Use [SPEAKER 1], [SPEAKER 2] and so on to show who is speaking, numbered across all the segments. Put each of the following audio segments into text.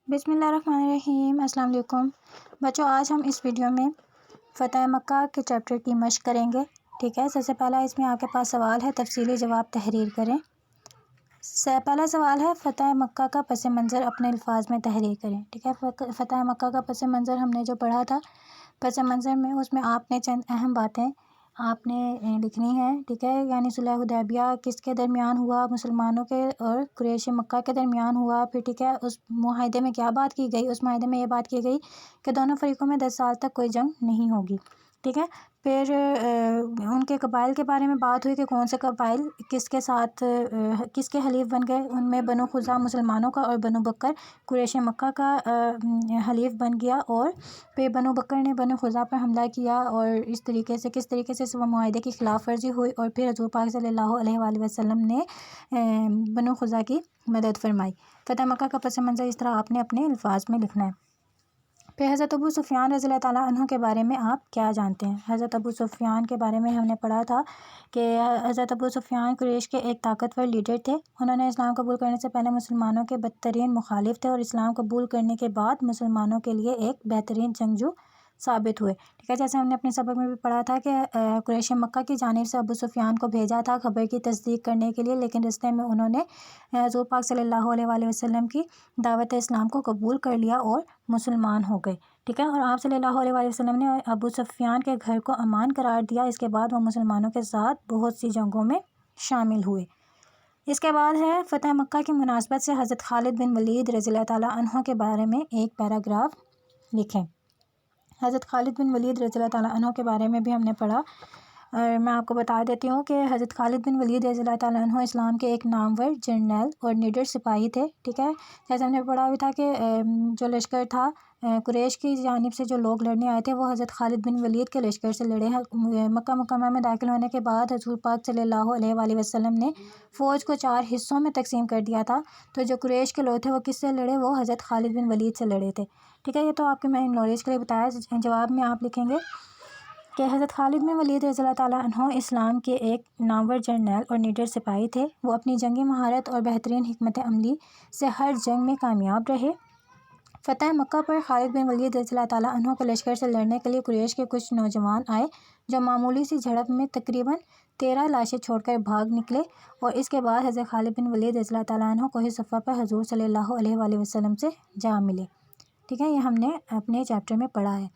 [SPEAKER 1] بسم اللہ الرحمن الرحیم۔ السلام علیکم بچوں، آج ہم اس ویڈیو میں فتح مکہ کے چیپٹر کی مشق کریں گے۔ ٹھیک ہے، سب سے پہلا اس میں آپ کے پاس سوال ہے، تفصیلی جواب تحریر کریں۔ پہلا سوال ہے، فتح مکہ کا پس منظر اپنے الفاظ میں تحریر کریں۔ ٹھیک ہے، فتح مکہ کا پس منظر ہم نے جو پڑھا تھا، پس منظر میں اس میں آپ نے چند اہم باتیں آپ نے لکھنی ہے۔ ٹھیک ہے، یعنی صلح حدیبیہ کس کے درمیان ہوا؟ مسلمانوں کے اور قریش مکہ کے درمیان ہوا۔ پھر ٹھیک ہے، اس معاہدے میں کیا بات کی گئی؟ اس معاہدے میں یہ بات کی گئی کہ دونوں فریقوں میں 10 سال تک کوئی جنگ نہیں ہوگی۔ ٹھیک ہے، پھر ان کے قبائل کے بارے میں بات ہوئی کہ کون سے قبائل کس کے ساتھ کس کے حلیف بن گئے۔ ان میں بنو خزاعہ مسلمانوں کا اور بنو بکر قریش مکہ کا حلیف بن گیا، اور پھر بنو بکر نے بنو خزاعہ پر حملہ کیا، اور اس طریقے سے کس طریقے سے وہ معاہدے کی خلاف ورزی ہوئی، اور پھر حضور پاک صلی اللہ علیہ وآلہ وسلم نے بنو خزاعہ کی مدد فرمائی۔ فتح مکہ کا پس منظر اس طرح آپ نے اپنے الفاظ میں لکھنا ہے۔ پھر حضرت ابو سفیان رضی اللہ تعالیٰ عنہ کے بارے میں آپ کیا جانتے ہیں؟ حضرت ابو سفیان کے بارے میں ہم نے پڑھا تھا کہ حضرت ابو سفیان قریش کے ایک طاقتور لیڈر تھے۔ انہوں نے اسلام قبول کرنے سے پہلے مسلمانوں کے بدترین مخالف تھے، اور اسلام قبول کرنے کے بعد مسلمانوں کے لیے ایک بہترین جنگجو ثابت ہوئے۔ ٹھیک ہے، جیسے ہم نے اپنے سبق میں بھی پڑھا تھا کہ قریش مکہ کی جانب سے ابو سفیان کو بھیجا تھا خبر کی تصدیق کرنے کے لیے، لیکن رستے میں انہوں نے حضور پاک صلی اللہ علیہ وآلہ وسلم کی دعوت اسلام کو قبول کر لیا اور مسلمان ہو گئے۔ ٹھیک ہے، اور آپ صلی اللہ علیہ وآلہ وسلم نے ابو سفیان کے گھر کو امان قرار دیا۔ اس کے بعد وہ مسلمانوں کے ساتھ بہت سی جنگوں میں شامل ہوئے۔ اس کے بعد ہے، فتح مکہ کی مناسبت سے حضرت خالد بن ولید رضی اللہ تعالیٰ عنہ کے بارے میں ایک پیراگراف لکھیں۔ حضرت خالد بن ولید رضی اللہ تعالیٰ عنہ کے بارے میں بھی ہم نے پڑھا، اور میں آپ کو بتا دیتی ہوں کہ حضرت خالد بن ولید رضی اللہ تعالیٰ عنہ اسلام کے ایک نامور جرنیل اور نڈر سپاہی تھے۔ ٹھیک ہے، جیسے ہم نے پڑھا بھی تھا کہ جو لشکر تھا قریش کی جانب سے جو لوگ لڑنے آئے تھے، وہ حضرت خالد بن ولید کے لشکر سے لڑے ہیں۔ مکہ مکرمہ میں داخل ہونے کے بعد حضور پاک صلی اللہ علیہ وآلہ وسلم نے فوج کو 4 حصوں میں تقسیم کر دیا تھا، تو جو قریش کے لوگ تھے وہ کس سے لڑے؟ وہ حضرت خالد بن ولید سے لڑے تھے۔ ٹھیک ہے، یہ تو آپ کے میں نالج کے لیے بتایا۔ جواب میں آپ لکھیں گے کہ حضرت خالد بن ولید رضی اللہ تعالیٰ عنہ اسلام کے ایک نامور جرنیل اور نڈر سپاہی تھے۔ وہ اپنی جنگی مہارت اور بہترین حکمت عملی سے ہر جنگ میں کامیاب رہے۔ فتح مکہ پر خالد بن ولید رضی اللہ تعالیٰ عنہ کے لشکر سے لڑنے کے لیے قریش کے کچھ نوجوان آئے، جو معمولی سی جھڑپ میں تقریباً 13 لاشیں چھوڑ کر بھاگ نکلے، اور اس کے بعد حضرت خالد بن ولید رضی اللہ تعالیٰ عنہ کوہ صفا پر حضور صلی اللہ علیہ وآلہ وسلم سے جا ملے۔ ٹھیک ہے، یہ ہم نے اپنے چیپٹر میں پڑھا ہے۔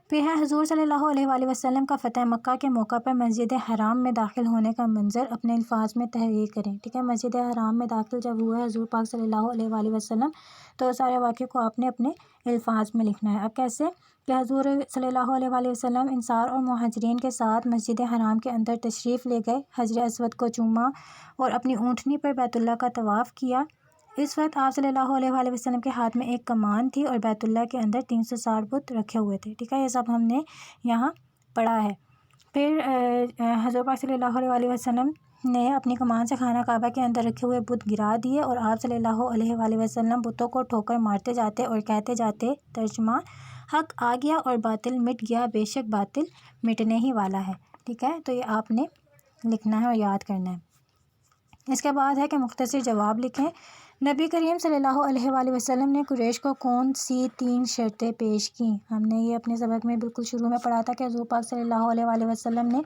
[SPEAKER 1] پھر ہے حضور صلی اللہ علیہ وآلہ وسلم کا فتح مکہ کے موقع پر مسجد حرام میں داخل ہونے کا منظر اپنے الفاظ میں تحریر کریں۔ ٹھیک ہے، مسجد حرام میں داخل جب ہوئے حضور پاک صلی اللہ علیہ وآلہ وسلم، تو سارے واقعے کو آپ نے اپنے الفاظ میں لکھنا ہے۔ اب کیسے؟ کہ حضور صلی اللہ علیہ وآلہ وسلم انصار اور مہاجرین کے ساتھ مسجد حرام کے اندر تشریف لے گئے، حجر اسود کو چوما اور اپنی اونٹنی پر بیت اللہ کا طواف کیا۔ اس وقت آپ صلی اللہ علیہ وآلہ وسلم کے ہاتھ میں ایک کمان تھی، اور بیت اللہ کے اندر 360 بت رکھے ہوئے تھے۔ ٹھیک ہے، یہ سب ہم نے یہاں پڑھا ہے۔ پھر حضور پاک صلی اللہ علیہ وآلہ وسلم نے اپنی کمان سے خانہ کعبہ کے اندر رکھے ہوئے بت گرا دیے، اور آپ صلی اللہ علیہ وآلہ وسلم بتوں کو ٹھوکر مارتے جاتے اور کہتے جاتے، ترجمہ: حق آ گیا اور باطل مٹ گیا، بے شک باطل مٹنے ہی والا ہے۔ ٹھیک ہے، تو یہ آپ نے لکھنا ہے اور یاد کرنا ہے۔ اس کے بعد ہے کہ مختصر جواب لکھیں۔ نبی کریم صلی اللہ علیہ وآلہ وسلم نے قریش کو کون سی 3 شرطیں پیش کیں؟ ہم نے یہ اپنے سبق میں بالکل شروع میں پڑھا تھا کہ حضور پاک صلی اللہ علیہ وآلہ وسلم نے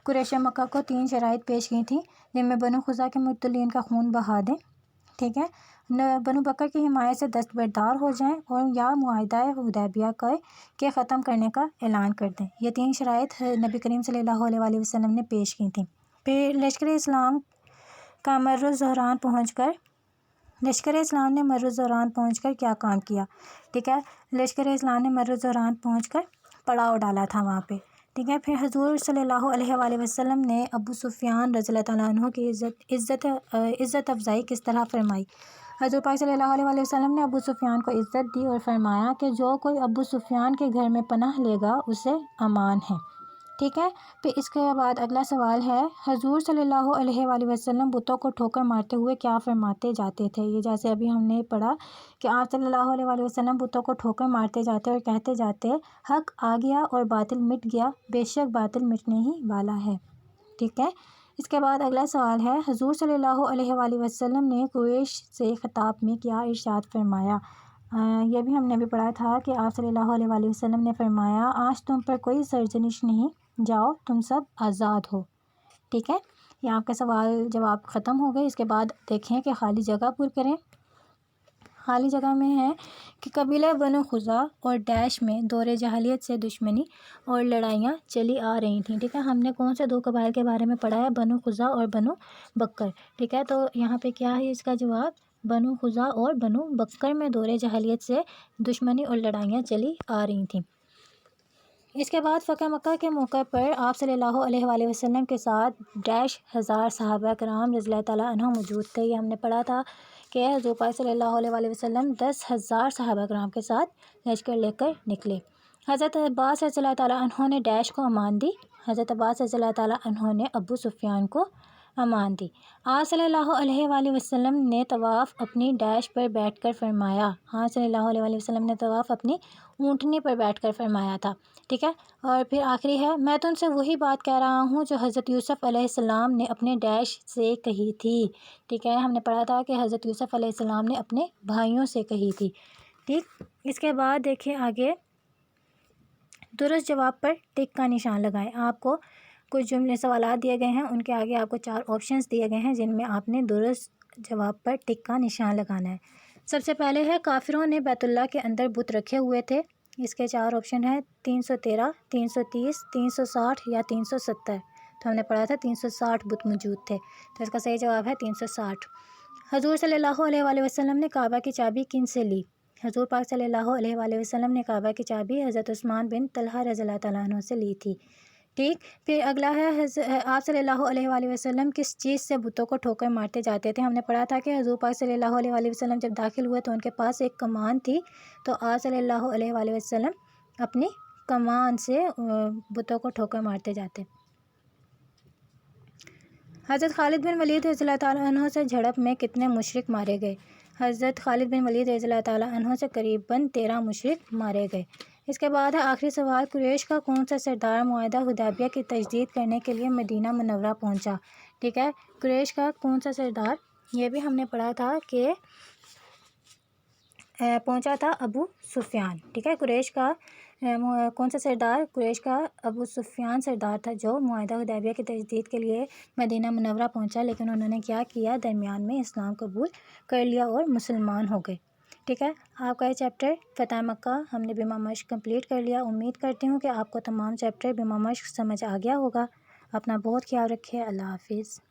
[SPEAKER 1] قریش مکہ کو 3 شرائط پیش کی تھیں، جن میں بنو خزاعہ کے مبطلین کا خون بہا دیں، ٹھیک ہے، بنو بکر کی حمایت سے دستبردار ہو جائیں، اور یا معاہدہ حدیبیہ کے ختم کرنے کا اعلان کر دیں۔ یہ 3 شرائط نبی کریم صلی اللہ علیہ وآلہ وسلم نے پیش کی تھیں۔ پھر لشکر اسلام نے مر الزہران پہنچ کر کیا کام کیا؟ ٹھیک ہے، لشکر اسلام نے مر الزہران پہنچ کر پڑاؤ ڈالا تھا وہاں پہ۔ ٹھیک ہے، پھر حضور صلی اللہ علیہ وآلہ وسلم نے ابو سفیان رضی اللہ تعالیٰ عنہ کی عزت افزائی کس طرح فرمائی؟ حضور پاک صلی اللہ علیہ وآلہ وسلم نے ابو سفیان کو عزت دی اور فرمایا کہ جو کوئی ابو سفیان کے گھر میں پناہ لے گا اسے امان ہے۔ ٹھیک ہے، پھر اس کے بعد اگلا سوال ہے، حضور صلی اللہ علیہ وآلہ وسلم بتوں کو ٹھوکر مارتے ہوئے کیا فرماتے جاتے تھے؟ یہ جیسے ابھی ہم نے پڑھا کہ آپ صلی اللہ علیہ وآلہ وسلم بتوں کو ٹھوکر مارتے جاتے اور کہتے جاتے، حق آ گیا اور باطل مٹ گیا، بے شک باطل مٹنے ہی والا ہے۔ ٹھیک ہے، اس کے بعد اگلا سوال ہے، حضور صلی اللہ علیہ وآلہ وسلم نے قریش سے خطاب میں کیا ارشاد فرمایا؟ یہ بھی ہم نے بھی پڑھا تھا کہ آپ صلی اللہ علیہ وآلہ وسلم نے فرمایا آج تم پر کوئی سرزنش نہیں، جاؤ تم سب آزاد ہو، ٹھیک ہے۔ یہ آپ کے سوال جواب ختم ہو گئے۔ اس کے بعد دیکھیں کہ خالی جگہ پر کریں۔ خالی جگہ میں ہے کہ قبیلہ بنو خزاع اور ڈیش میں دور جاہلیت سے دشمنی اور لڑائیاں چلی آ رہی تھیں، ٹھیک ہے۔ ہم نے کون سے دو قبائل کے بارے میں پڑھا ہے؟ بنو خزاع اور بنو بکر، ٹھیک ہے۔ تو یہاں پہ کیا ہے اس کا جواب؟ بنو خزاع اور بنو بکر میں دور جاہلیت سے دشمنی اور لڑائیاں چلی آ رہی تھیں۔ اس کے بعد فتح مکہ کے موقع پر آپ صلی اللہ علیہ وآلہ وسلم کے ساتھ ڈیش ہزار صحابہ کرام رضی اللہ تعالیٰ عنہ موجود تھے۔ یہ ہم نے پڑھا تھا کہ حضور پاک صلی اللہ علیہ وآلہ وسلم 10,000 صحابہ کرام کے ساتھ لشکر لے کر نکلے۔ حضرت عباس رضی اللہ تعالیٰ عنہ نے ڈیش کو امان دی۔ حضرت عباس رضی اللہ تعالیٰ عنہ نے ابو سفیان کو امان دی۔ آپ صلی اللہ علیہ وآلہ وسلم نے طواف اپنی ڈیش پر بیٹھ کر فرمایا۔ آپ صلی اللہ علیہ وآلہ وسلم نے طواف اپنی اونٹنی پر بیٹھ کر فرمایا تھا، ٹھیک ہے۔ اور پھر آخری ہے میں تم سے وہی بات کہہ رہا ہوں جو حضرت یوسف علیہ السلام نے اپنے ڈیش سے کہی تھی، ٹھیک ہے۔ ہم نے پڑھا تھا کہ حضرت یوسف علیہ السلام نے اپنے بھائیوں سے کہی تھی، ٹھیک۔ اس کے بعد دیکھیں آگے، درست جواب پر ٹک کا نشان لگائیں۔ آپ کو کچھ جملے سوالات دیے گئے ہیں، ان کے آگے آپ کو 4 آپشنز دیے گئے ہیں جن میں آپ نے درست جواب پر ٹک کا نشان لگانا ہے۔ سب سے پہلے ہے کافروں نے بیت اللہ کے اندر بت رکھے ہوئے تھے۔ اس کے 4 آپشن ہیں 313، 330، 360 یا 370۔ تو ہم نے پڑھا تھا 360 بت موجود تھے، تو اس کا صحیح جواب ہے 360۔ حضور صلی اللہ علیہ وآلہ وسلم نے کعبہ کی چابی کن سے لی؟ حضور پاک صلی اللہ علیہ وآلہ وسلم نے کعبہ کی چابی حضرت عثمان بن طلحہ رضی اللہ تعالیٰ عنہ سے لی تھی، ٹھیک۔ پھر اگلا ہے آپ صلی اللہ علیہ وآلہ وسلم کس چیز سے بتوں کو ٹھوکر مارتے جاتے تھے؟ ہم نے پڑھا تھا کہ حضور پاک صلی اللہ علیہ وآلہ وسلم جب داخل ہوئے تو ان کے پاس ایک کمان تھی، تو آپ صلی اللہ علیہ وآلہ وسلم اپنی کمان سے بتوں کو ٹھوکر مارتے جاتے۔ حضرت خالد بن ولید رضی اللہ تعالیٰ عنہ سے جھڑپ میں کتنے مشرک مارے گئے؟ حضرت خالد بن ولید رضی اللہ تعالیٰ عنہ سے قریباً 13 مشرک مارے گئے۔ اس کے بعد ہے آخری سوال، قریش کا کون سا سردار معاہدہ حدیبیہ کی تجدید کرنے کے لیے مدینہ منورہ پہنچا؟ ٹھیک ہے، قریش کا کون سا سردار؟ یہ بھی ہم نے پڑھا تھا کہ پہنچا تھا ابو سفیان، ٹھیک ہے۔ قریش کا کون سا سردار؟ قریش کا ابو سفیان سردار تھا جو معاہدہ حدیبیہ کی تجدید کے لیے مدینہ منورہ پہنچا، لیکن انہوں نے کیا کیا؟ درمیان میں اسلام قبول کر لیا اور مسلمان ہو گئے، ٹھیک ہے۔ آپ کا یہ چیپٹر فتح مکہ ہم نے بما مشق کمپلیٹ کر لیا۔ امید کرتی ہوں کہ آپ کو تمام چیپٹر بما مشق سمجھ آ گیا ہوگا۔ اپنا بہت خیال رکھیے۔ اللہ حافظ۔